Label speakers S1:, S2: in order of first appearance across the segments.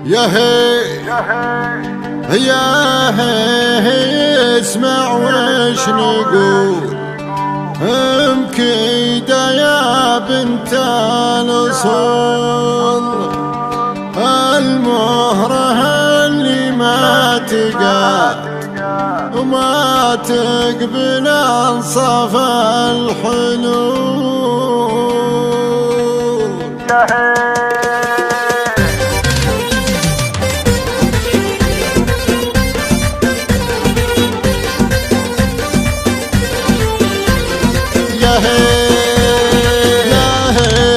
S1: يا هي اسمع وش نقول، مكيدة يا بنت الأصول، المهرة اللي ما تقاد وما تقبل انصاف الحلول. يا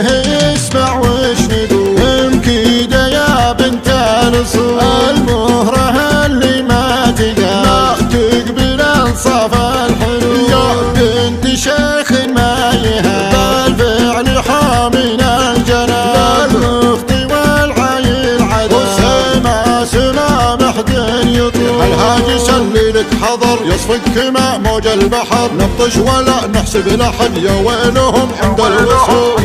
S1: هي اسمع وش نقول، مكيدة يا بنت الأصول، المهرة اللي ما تقبل انصاف الحلول. يا بنت شيخ ما يهاب بالفعل حامينا الجناب، المفتي والعيل عدل سما محد يطول. الهاجي سلي لك حضر يصفك ما موج البحر، نبطش ولا نحسب لحد يا ويلهم عند الوصول.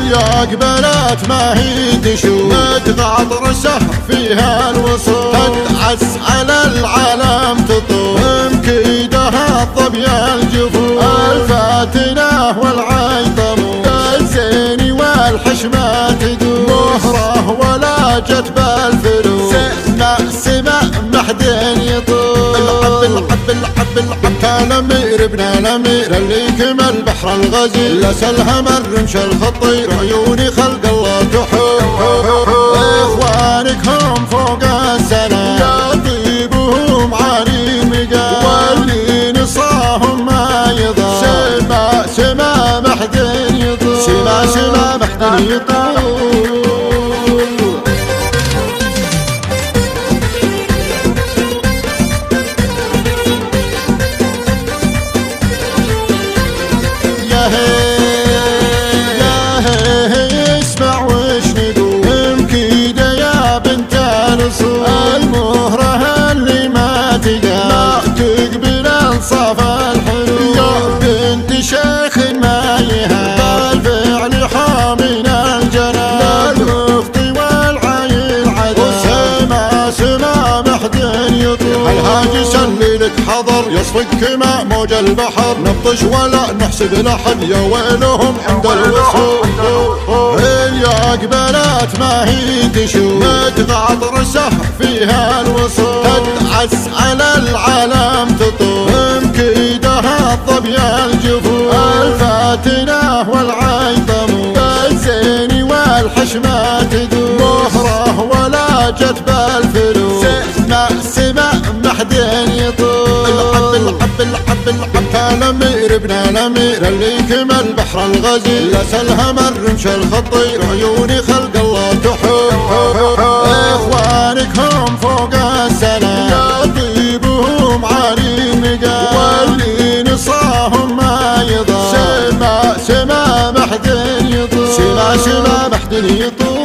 S1: يا قبلات ما هي تشوف تقعد رسه فيها الوصول، تدعس على العالم تطول، مكيدها الظبيا الجفول، الفاتنة والعيطم الزين والحشمة تدور، مهره ولا جت بالفلوس سما محد يطول. العب كان امير ابن الامير اللي كمل بحر الغزير، لسلها الرمش الخطير عيوني خلق الله تحب. اخوانك هم فوق السلام يا طيبهم عالي مقام، واللي نصاهم ما يضام سما محد يطول، سما محد يطول. اسمع وش نقول، مكيدة يا بنت الأصول، المهرة اللي ما تقبل انصاف الحلول. يا بنت شيخ ما يهاب بالفعل حامينا الجناب، المفتي والعيل عدل سما محد يطول. الهاجي سلي لك حضر يصفك ما موج البحر، نبطش ولا نحسب لحد يا ويلهم عند الوصول. يا قبلات ما هي تشوف تقعد رسه فيها الوصول، تدعس على العالم تطول، مكيدها الظبيا الجفول، الفاتنة والعيطم الزين والحشمة تدور، مهره ولا جت بالفلوس سما محد يطول. العب كان امير ابن الامير اللي كمل بحر الغزير، لسلها الرمش الخطير عيوني خلق الله تحب. اخوانك هم فوق السلام يا طيبهم عالي مقام، واللي نصاهم ما يضام سما محد يطول، سما محد يطول.